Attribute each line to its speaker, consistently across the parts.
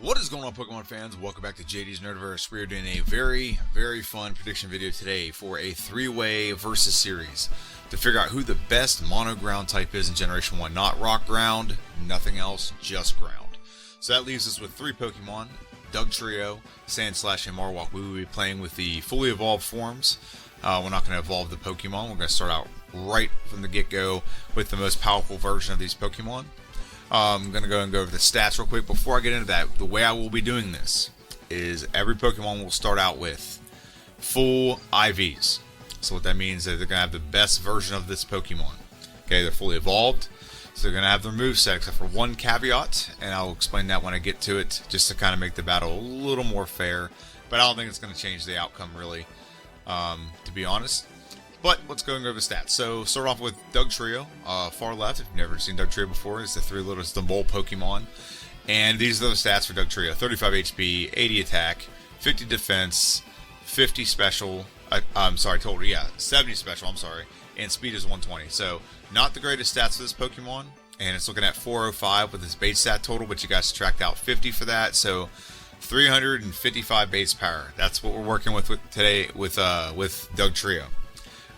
Speaker 1: What is going on, Pokemon fans? Welcome back to JDs NerdVerse. We are doing a very, very fun prediction video today for a three-way versus series to figure out who the best mono ground type is in Generation 1. Not rock ground, nothing else, just ground. So that leaves us with three Pokemon, Dugtrio, Sandslash, and Marowak. We will be playing with the fully evolved forms. We're not going to evolve the Pokemon. We're going to start out right from the get-go with the most powerful version of these Pokemon. I'm going to go and go over the stats real quick. Before I get into that, the way I will be doing this is every Pokemon will start out with full IVs. So what that means is they're going to have the best version of this Pokemon. Okay, they're fully evolved. So they're going to have their moveset except for one caveat, and I'll explain that when I get to it, just to kind of make the battle a little more fair. But I don't think it's going to change the outcome really, to be honest. But let's go and go over the stats. So start off with Dugtrio, far left. If you've never seen Dugtrio before, it's the three littlest Bull Pokemon. And these are the stats for Dugtrio: 35 HP, 80 attack, 50 defense, 50 special. Total, yeah, 70 special. I'm sorry, and speed is 120. So not the greatest stats for this Pokemon. And it's looking at 405 with its base stat total, but you guys subtract out 50 for that. So 355 base power. That's what we're working with today with Dugtrio.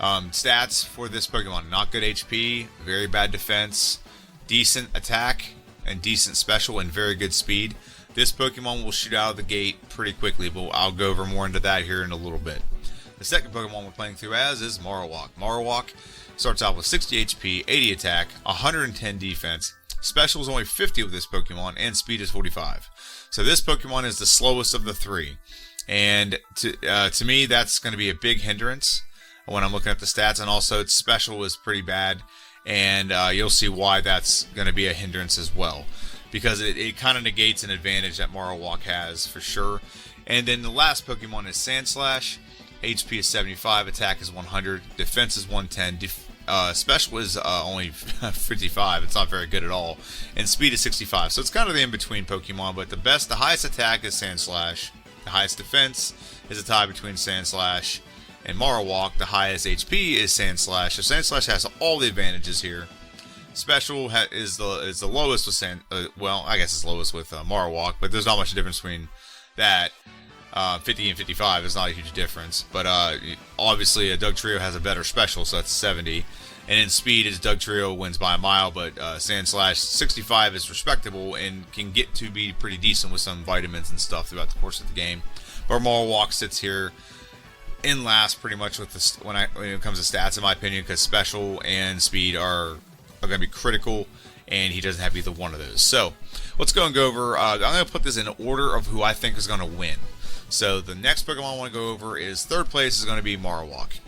Speaker 1: Stats for this Pokemon: not good HP, very bad defense, decent attack, and decent special, and very good speed. This Pokemon will shoot out of the gate pretty quickly, but I'll go over more into that here in a little bit. The second Pokemon we're playing through as is Marowak. Marowak starts out with 60 HP, 80 attack, 110 defense. Special is only 50 with this Pokemon, and speed is 45. So this Pokemon is the slowest of the three, and to me that's going to be a big hindrance when I'm looking at the stats, and also its special is pretty bad, and you'll see why that's going to be a hindrance as well, because it kind of negates an advantage that Marowak has for sure. And then the last Pokemon is Sandslash. HP is 75, attack is 100, defense is 110, special is only 55. It's not very good at all, and speed is 65. So it's kind of the in-between Pokemon, but the highest attack is Sandslash. The highest defense is a tie between Sandslash and Marowak. The highest HP is Sandslash. So Sandslash has all the advantages here. Special is the lowest with I guess it's lowest with Marowak, but there's not much difference between that. 50 and 55 is not a huge difference, but obviously a Dugtrio has a better special, so that's 70. And in speed, Dugtrio wins by a mile, but Sandslash 65 is respectable and can get to be pretty decent with some vitamins and stuff throughout the course of the game. But Marowak sits here in last pretty much with when it comes to stats, in my opinion, because special and speed are going to be critical, and he doesn't have either one of those. So let's go and go over. I'm going to put this in order of who I think is going to win. So the next Pokemon I want to go over is third place is going to be Marowak.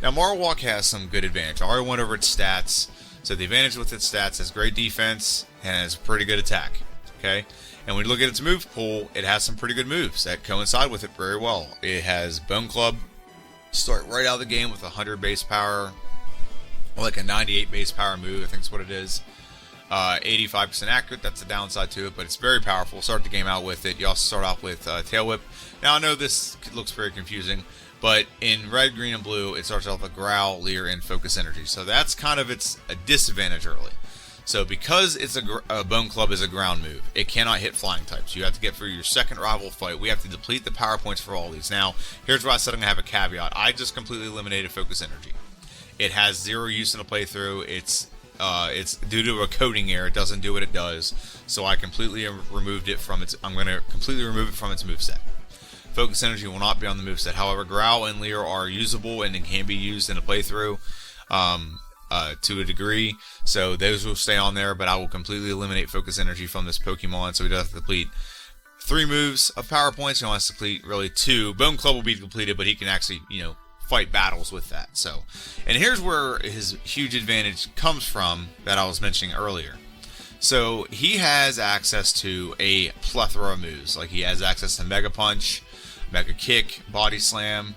Speaker 1: Now Marowak has some good advantage. I already went over its stats. So the advantage with its stats is great defense and has pretty good attack. Okay, and when you look at its move pool, it has some pretty good moves that coincide with it very well. It has Bone Club, start right out of the game with 100 base power, or like a 98 base power move, I think is what it is. 85% accurate, that's the downside to it, but it's very powerful. Start the game out with it. You also start off with Tail Whip. Now I know this looks very confusing, but in red, green, and blue, it starts off with Growl, Leer, and Focus Energy. So that's kind of a disadvantage early. So because it's a Bone Club is a ground move, it cannot hit flying types. You have to get for your second rival fight. We have to deplete the power points for all these. Now, here's where I said I'm going to have a caveat. I just completely eliminated Focus Energy. It has zero use in a playthrough. It's due to a coding error. It doesn't do what it does. So I completely removed it from its. I'm going to completely remove it from its moveset. Focus Energy will not be on the moveset. However, Growl and Leer are usable and it can be used in a playthrough to a degree. So those will stay on there, but I will completely eliminate Focus Energy from this Pokemon, so he doesn't have to complete 3 moves of power points. He only has to complete really 2. Bone Club will be completed, but he can actually, fight battles with that. So, and here's where his huge advantage comes from that I was mentioning earlier. So he has access to a plethora of moves. Like he has access to Mega Punch, Mega Kick, Body Slam.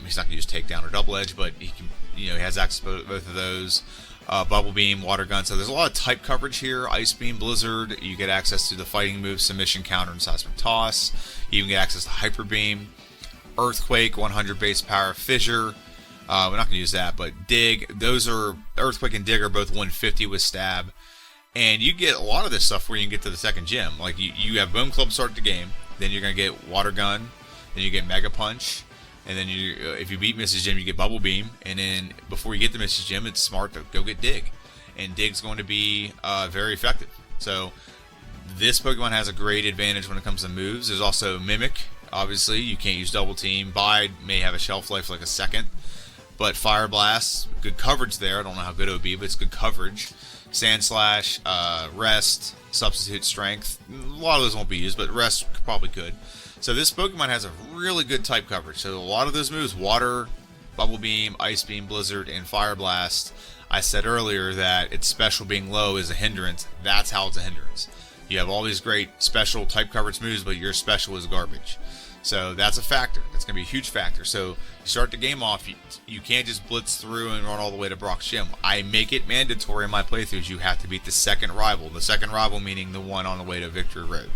Speaker 1: He's not going to use Takedown or Double Edge, but he can, he has access to both of those. Bubble Beam, Water Gun. So there's a lot of type coverage here. Ice Beam, Blizzard. You get access to the fighting moves, Submission, Counter, and Seismic Toss. You even get access to Hyper Beam, Earthquake, 100 base power, Fissure. We're not going to use that, but Dig. Those are Earthquake and Dig are both 150 with Stab. And you get a lot of this stuff where you can get to the second gym. Like you have Bone Club start the game, then you're going to get Water Gun, then you get Mega Punch, and then if you beat Mrs. Gym, you get Bubble Beam. And then before you get to Mrs. Gym, it's smart to go get Dig. And Dig's going to be very effective. So this Pokemon has a great advantage when it comes to moves. There's also Mimic. Obviously, you can't use Double Team. Bide may have a shelf life like a second. But Fire Blast, good coverage there. I don't know how good it would be, but it's good coverage. Sandslash, Rest, Substitute Strength. A lot of those won't be used, but Rest probably could. So this Pokemon has a really good type coverage. So a lot of those moves, Water, Bubble Beam, Ice Beam, Blizzard, and Fire Blast. I said earlier that its special being low is a hindrance. That's how it's a hindrance. You have all these great special type coverage moves, but your special is garbage. So that's a factor. That's going to be a huge factor. So you start the game off, you can't just blitz through and run all the way to Brock's Gym. I make it mandatory in my playthroughs. You have to beat the second rival. The second rival meaning the one on the way to Victory Road.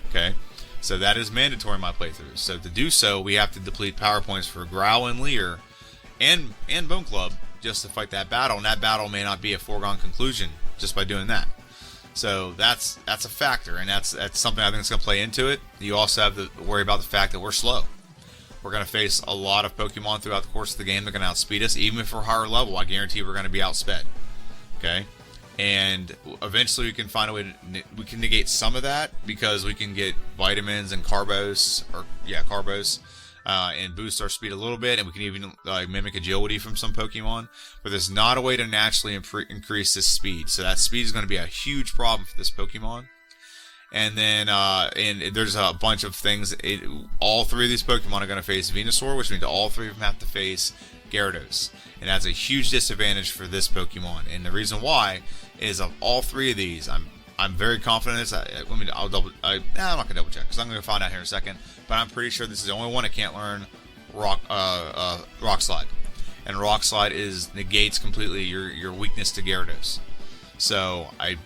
Speaker 1: Okay? So that is mandatory in my playthroughs. So to do so, we have to deplete power points for Growl and Leer and Bone Club just to fight that battle. And that battle may not be a foregone conclusion just by doing that. So that's a factor, and that's something I think is going to play into it. You also have to worry about the fact that we're slow. We're going to face a lot of Pokemon throughout the course of the game. They're going to outspeed us. Even if we're higher level, I guarantee we're going to be outsped. Okay? And eventually we can find a way to we can negate some of that because we can get vitamins and carbos, and boost our speed a little bit, and we can even mimic agility from some Pokemon. But there's not a way to naturally increase this speed. So that speed is going to be a huge problem for this Pokemon. And then and there's a bunch of things. All three of these Pokemon are going to face Venusaur, which means all three of them have to face Gyarados. And that's a huge disadvantage for this Pokemon. And the reason why is of all three of these, I'm very confident in this. I'm not going to double check because I'm going to find out here in a second. But I'm pretty sure this is the only one that can't learn Rock Slide. And Rock Slide negates completely your weakness to Gyarados. So I'm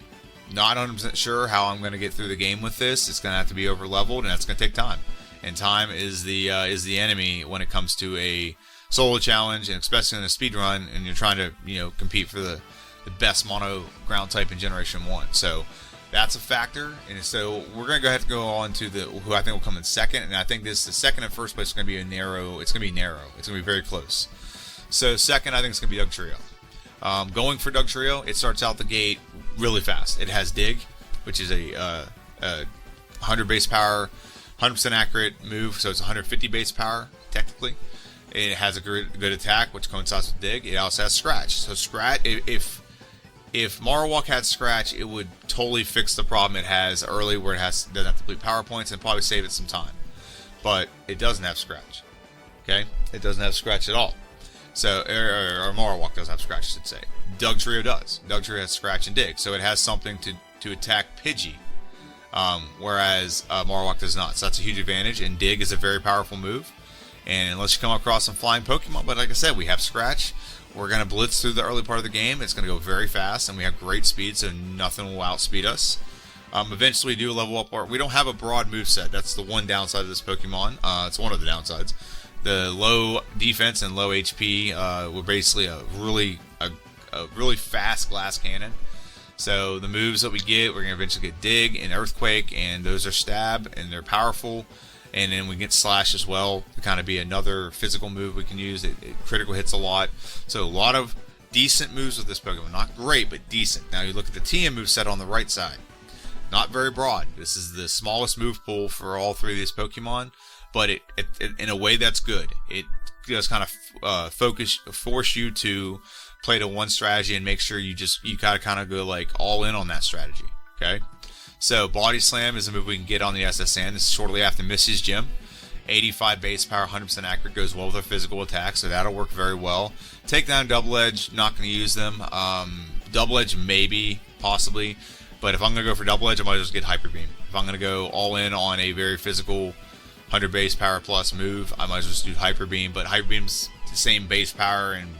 Speaker 1: not 100% sure how I'm going to get through the game with this. It's going to have to be over leveled, and that's going to take time. And time is the enemy when it comes to a solo challenge, and especially in a speed run, and you're trying to compete for the best mono ground type in Generation 1. So that's a factor, and so we're going to have to go on to who I think will come in second, and I think the second and first place is going to be narrow. It's going to be narrow. It's going to be very close. So second, I think it's going to be Dugtrio. Going for Dugtrio, it starts out the gate really fast. It has Dig, which is a 100 base power, 100% accurate move, so it's 150 base power technically. It has a good attack, which coincides with Dig. It also has Scratch. So Scratch, if Marowak had Scratch, it would totally fix the problem it has early where it doesn't have to deplete power points and probably save it some time. But it doesn't have Scratch. Okay? It doesn't have Scratch at all. So, or Marowak doesn't have Scratch, I should say. Dugtrio does. Dugtrio has Scratch and Dig. So it has something to attack Pidgey. Whereas Marowak does not. So that's a huge advantage. And Dig is a very powerful move. And unless you come across some flying Pokemon, but like I said, we have Scratch. We're going to blitz through the early part of the game. It's going to go very fast, and we have great speed, so nothing will outspeed us. Eventually, we do level up. We don't have a broad moveset. That's the one downside of this Pokemon. It's one of the downsides. The low defense and low HP were basically a really fast glass cannon. So the moves that we get, we're going to eventually get Dig and Earthquake, and those are stab, and they're powerful. And then we get Slash as well to kind of be another physical move we can use. It critical hits a lot. So a lot of decent moves with this Pokemon. Not great, but decent. Now you look at the TM moveset on the right side. Not very broad. This is the smallest move pool for all three of these Pokemon. But it in a way that's good. It does kind of force you to play to one strategy and make sure you gotta kind of go like all in on that strategy. Okay? So, Body Slam is a move we can get on the SSN. This is shortly after Mrs. Gym. 85 base power, 100% accurate, goes well with our physical attack, so that'll work very well. Takedown, Double Edge, not going to use them. Double Edge, maybe, possibly. But if I'm going to go for Double Edge, I might as well get Hyper Beam. If I'm going to go all in on a very physical 100 base power plus move, I might as well just do Hyper Beam. But Hyper Beam's the same base power and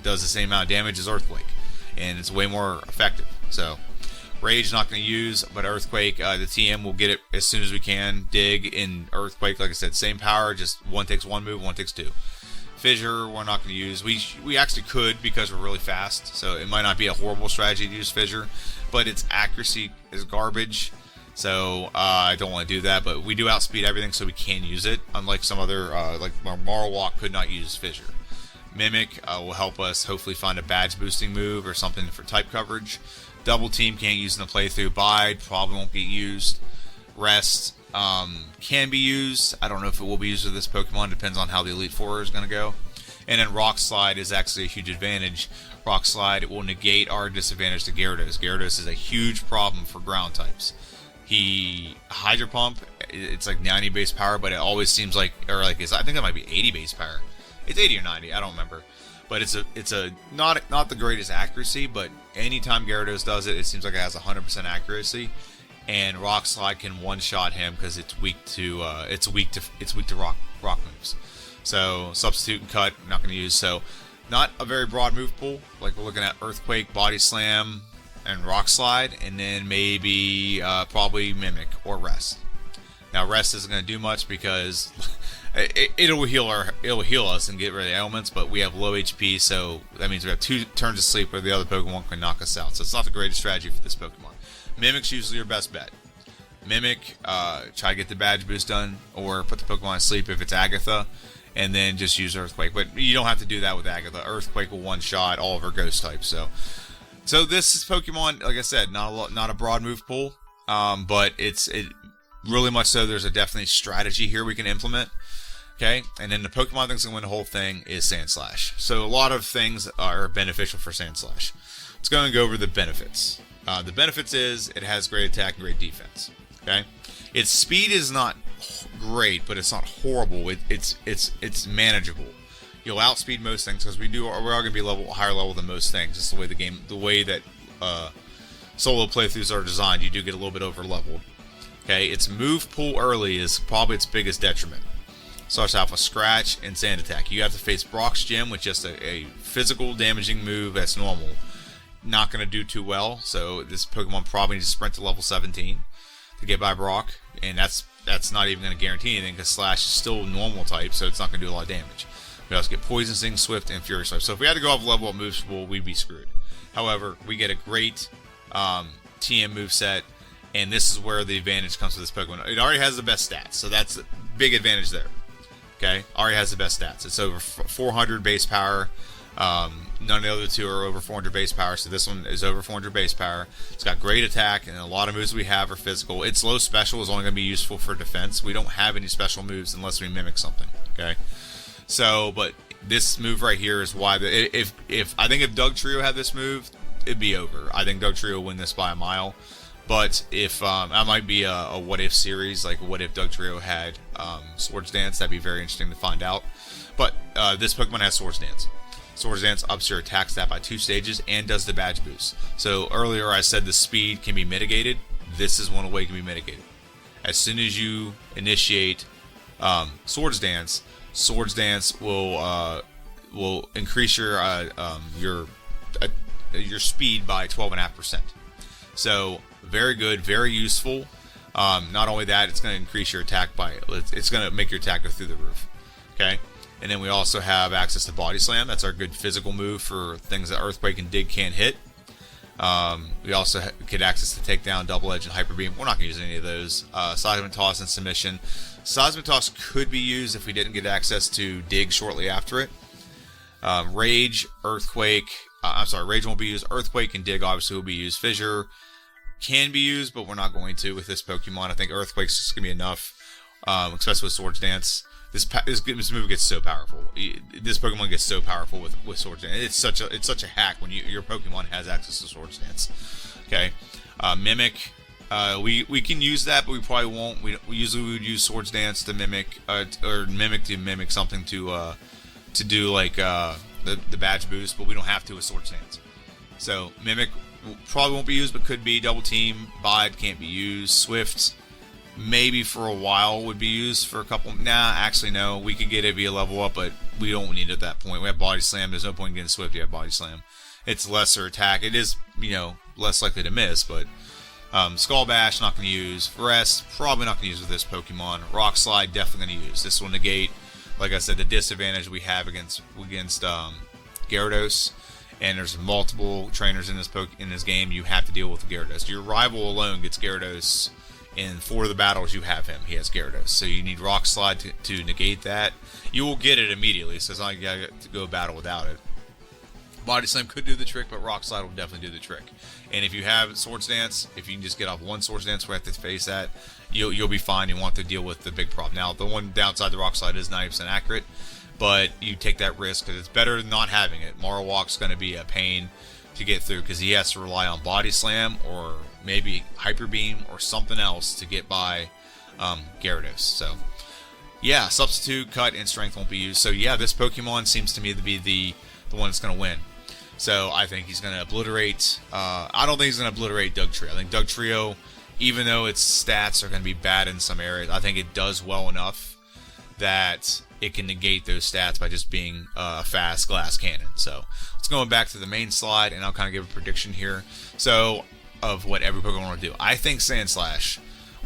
Speaker 1: does the same amount of damage as Earthquake. And it's way more effective. So, Rage not going to use, but Earthquake, the TM will get it as soon as we can. Dig and Earthquake, like I said, same power, just one takes one move, one takes two. Fissure, we're not going to use. We actually could because we're really fast, so it might not be a horrible strategy to use Fissure, but its accuracy is garbage, so I don't want to do that. But we do outspeed everything, so we can use it, unlike some other, like Marowak could not use Fissure. Mimic will help us hopefully find a badge boosting move or something for type coverage. Double Team can't use in the playthrough. Bide probably won't get used. Rest can be used. I don't know if it will be used with this Pokemon. Depends on how the Elite Four is going to go. And then Rock Slide is actually a huge advantage. Rock Slide will negate our disadvantage to Gyarados. Gyarados is a huge problem for ground types. Hydro Pump, it's like 90 base power, but it always seems like, or like I think it might be 80 base power. It's 80 or 90, I don't remember. But it's a not the greatest accuracy, but anytime Gyarados does it, it seems like it has 100% accuracy. And Rock Slide can one-shot him because it's weak to rock moves. So Substitute and Cut, not going to use. So not a very broad move pool. Like we're looking at Earthquake, Body Slam, and Rock Slide, and then maybe probably Mimic or Rest. Now Rest isn't going to do much because it'll heal us and get rid of the elements, but we have low HP, so that means we have 2 turns of sleep where the other Pokemon can knock us out. So it's not the greatest strategy for this Pokemon. Mimic's usually your best bet. Mimic, try to get the badge boost done, or put the Pokemon to sleep if it's Agatha, and then just use Earthquake. But you don't have to do that with Agatha. Earthquake will one-shot all of her ghost types. So this is Pokemon, like I said, not a broad move pool, but it really much so. There's a definitely strategy here we can implement. Okay, and then the Pokemon that's going to win the whole thing is Sandslash. So a lot of things are beneficial for Sandslash. Let's go and go over the benefits. The benefits is it has great attack and great defense. Okay, its speed is not great, but it's not horrible. It's manageable. You'll outspeed most things because we're all going to be higher level than most things. It's the way that solo playthroughs are designed. You do get a little bit over leveled. Okay, its move pool early is probably its biggest detriment. Starts off with Scratch and Sand Attack. You have to face Brock's Gym with just a physical damaging move that's normal. Not going to do too well, so this Pokemon probably needs to sprint to level 17 to get by Brock, and that's not even going to guarantee anything because Slash is still normal type, so it's not going to do a lot of damage. We also get Poison Sting, Swift, and Fury Swipe. So if we had to go off level up moves, well, we'd be screwed. However, we get a great TM moveset, and this is where the advantage comes to this Pokemon. It already has the best stats, so that's a big advantage there. Okay, already has the best stats. It's over 400 base power. None of the other two are over 400 base power, so this one is over 400 base power. It's got great attack, and a lot of moves we have are physical. Its low special is only going to be useful for defense. We don't have any special moves unless we mimic something. Okay, so but this move right here is why if I think if Dugtrio had this move, it'd be over. I think Dugtrio will win this by a mile. But if that might be a what if series, like what if Dugtrio had Swords Dance, that'd be very interesting to find out. But this Pokemon has Swords Dance. Swords Dance ups your attack stat by 2 stages and does the badge boost. So earlier I said the speed can be mitigated. This is one way it can be mitigated. As soon as you initiate Swords Dance will increase your speed by 12.5%. So very good, very useful. Not only that, it's going to increase your attack it's going to make your attack go through the roof. Okay, and then we also have access to Body Slam. That's our good physical move for things that Earthquake and Dig can't hit. We also get access to Takedown, Double Edge, and Hyper Beam. We're not going to use any of those. Seismic Toss and Submission. Seismic Toss could be used if we didn't get access to Dig shortly after it. Rage, Earthquake. Rage won't be used. Earthquake and Dig obviously will be used. Fissure can be used, but we're not going to with this Pokemon. I think Earthquake's just going to be enough, especially with Swords Dance. This move gets so powerful. This Pokemon gets so powerful with Swords Dance. It's such a hack when your Pokemon has access to Swords Dance. Okay, Mimic. We can use that, but we probably won't. We usually would use Swords Dance to mimic, or Mimic to mimic something to do like the badge boost, but we don't have to with Swords Dance. So Mimic probably won't be used, but could be. Double Team, Bide can't be used. Swift, maybe for a while would be used for a couple. Nah, actually no. We could get it via level up, but we don't need it at that point. We have Body Slam. There's no point in getting Swift. You have Body Slam. It's lesser attack. It is, less likely to miss, but Skull Bash, not going to use. Rest, probably not going to use with this Pokemon. Rock Slide, definitely going to use. This will negate like I said, the disadvantage we have against Gyarados, and there's multiple trainers in this game. You have to deal with Gyarados. Your rival alone gets Gyarados. In 4 of the battles you have him, he has Gyarados. So you need Rock Slide to negate that. You will get it immediately, so it's not like you gotta go battle without it. Body Slam could do the trick, but Rock Slide will definitely do the trick. And if you have Swords Dance, if you can just get off one Swords Dance where you have to face that, you'll be fine. You won't have to deal with the big problem. Now, the one downside to Rock Slide is 90% accurate, but you take that risk because it's better than not having it. Marowak's going to be a pain to get through because he has to rely on Body Slam or maybe Hyper Beam or something else to get by Gyarados. So yeah, Substitute, Cut, and Strength won't be used. So yeah, this Pokemon seems to me to be the one that's going to win. So I think he's going to obliterate. I don't think he's going to obliterate Dugtrio. I think Dugtrio, even though its stats are going to be bad in some areas, I think it does well enough that it can negate those stats by just being a fast glass cannon. So let's go back to the main slide, and I'll kind of give a prediction here. So of what every Pokemon will do. I think Sandslash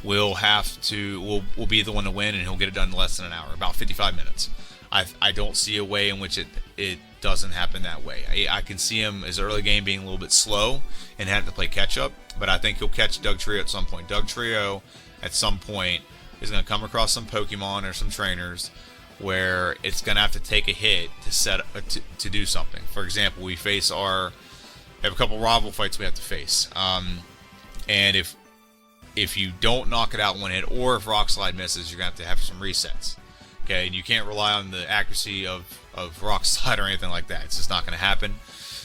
Speaker 1: will be the one to win, and he'll get it done in less than an hour, about 55 minutes. I don't see a way in which it doesn't happen that way. I can see him as early game being a little bit slow and having to play catch up, but I think he'll catch Dugtrio at some point. Dugtrio at some point is going to come across some Pokemon or some trainers where it's going to have to take a hit to do something. For example, we have a couple rival fights we have to face, and if you don't knock it out one hit, or if Rock Slide misses, you're going to have some resets. Okay, and you can't rely on the accuracy of Rock Slide or anything like that. It's just not going to happen.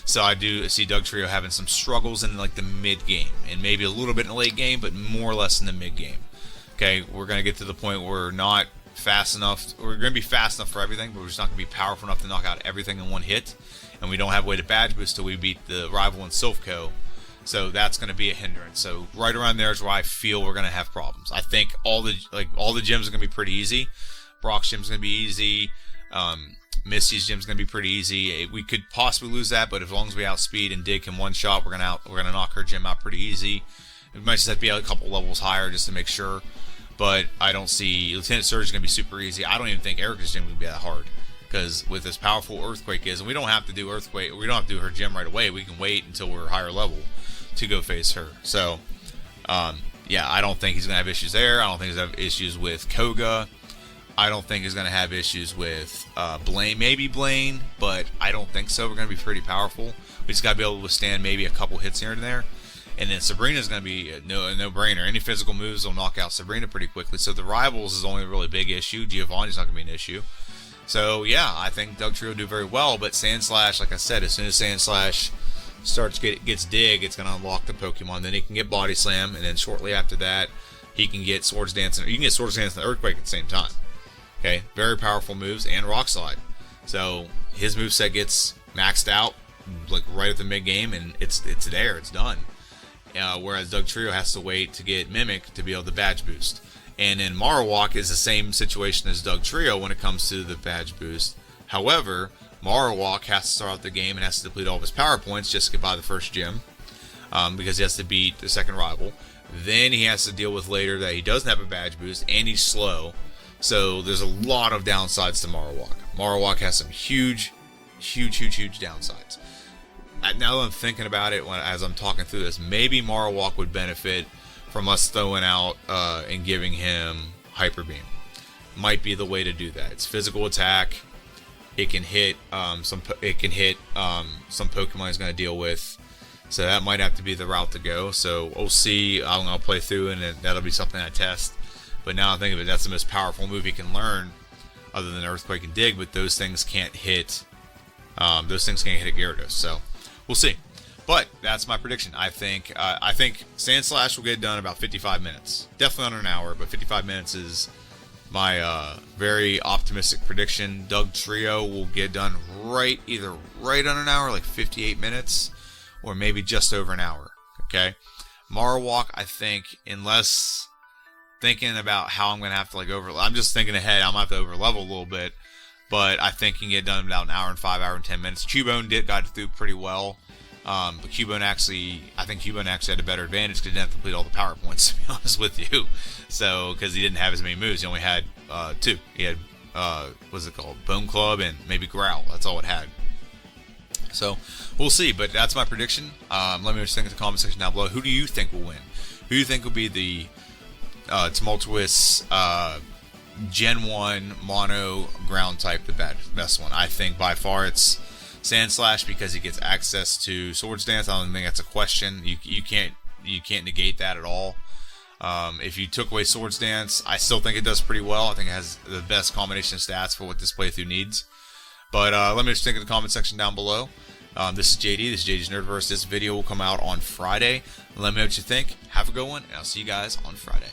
Speaker 1: So I do see Dugtrio having some struggles in like the mid game, and maybe a little bit in the late game, but more or less in the mid game. Okay, we're going to get to the point where we're not fast enough. We're going to be fast enough for everything, but we're just not going to be powerful enough to knock out everything in one hit. And we don't have a way to badge boost till we beat the rival in Silphco. So that's going to be a hindrance. So right around there is where I feel we're going to have problems. I think all the gyms are going to be pretty easy. Brock's gym's going to be easy. Misty's gym's going to be pretty easy. We could possibly lose that, but as long as we outspeed and Dig in one shot, we're going to knock her gym out pretty easy. It might just have to be a couple levels higher just to make sure. But I don't see Lieutenant Surge is going to be super easy. I don't even think Erica's gym would be that hard. Because with as powerful Earthquake is, and we don't have to do Earthquake, we don't have to do her gym right away. We can wait until we're higher level to go face her. So, yeah, I don't think he's going to have issues there. I don't think he's going to have issues with Koga. I don't think he's going to have issues with Blaine. Maybe Blaine, but I don't think so. We're going to be pretty powerful. We just got to be able to withstand maybe a couple hits here and there. And then Sabrina's going to be a no-brainer. Any physical moves will knock out Sabrina pretty quickly. So the rivals is only a really big issue. Giovanni's not going to be an issue. So, yeah, I think Dugtrio will do very well, but Sandslash, like I said, as soon as Sandslash gets Dig, it's going to unlock the Pokemon. Then he can get Body Slam, and then shortly after that, he can get Swords Dance. You can get Swords Dance and Earthquake at the same time. Okay, very powerful moves, and Rock Slide. So, his moveset gets maxed out, like, right at the mid-game, and it's there, it's done. Whereas Dugtrio has to wait to get Mimic to be able to badge boost. And then Marowak is the same situation as Dugtrio when it comes to the badge boost. However, Marowak has to start out the game and has to deplete all of his power points just to get by the first gym, because he has to beat the second rival. Then he has to deal with later that he doesn't have a badge boost and he's slow. So there's a lot of downsides to Marowak. Marowak has some huge downsides. Now that I'm thinking about it as I'm talking through this, maybe Marowak would benefit from us throwing out and giving him Hyper Beam. Might be the way to do that. It's physical attack. It can hit some Pokemon he's going to deal with. So that might have to be the route to go. So we'll see. I'll play through, and that'll be something I test. But now I think of it, that's the most powerful move he can learn, other than Earthquake and Dig. But those things can't hit. Gyarados. So we'll see. But that's my prediction. I think Sandslash will get it done in about 55 minutes. Definitely under an hour, but 55 minutes is my very optimistic prediction. Dugtrio will get done either right on an hour, like 58 minutes, or maybe just over an hour. Okay? Marowak, I think, unless thinking about how I'm going to have to I'm just thinking ahead. I'm going to have to over level a little bit, but I think he can get done in about an hour and 5 hour and 10 minutes. Cubone got through pretty well. But Cubone actually had a better advantage because he didn't have to complete all the power points, to be honest with you. So, because he didn't have as many moves, he only had 2. He had what's it called? Bone Club and maybe Growl. That's all it had. So we'll see, but that's my prediction. Let me know what you think in the comment section down below. Who do you think will win? Who do you think will be the tumultuous Gen 1 mono ground type, the best one? I think by far it's Sandslash, because he gets access to Swords Dance. I don't think that's a question. You can't negate that at all. If you took away Swords Dance, I still think it does pretty well. I think it has the best combination of stats for what this playthrough needs. But let me know what you think in the comment section down below. This is JD. This is JD's NerdVerse. This video will come out on Friday. Let me know what you think. Have a good one, and I'll see you guys on Friday.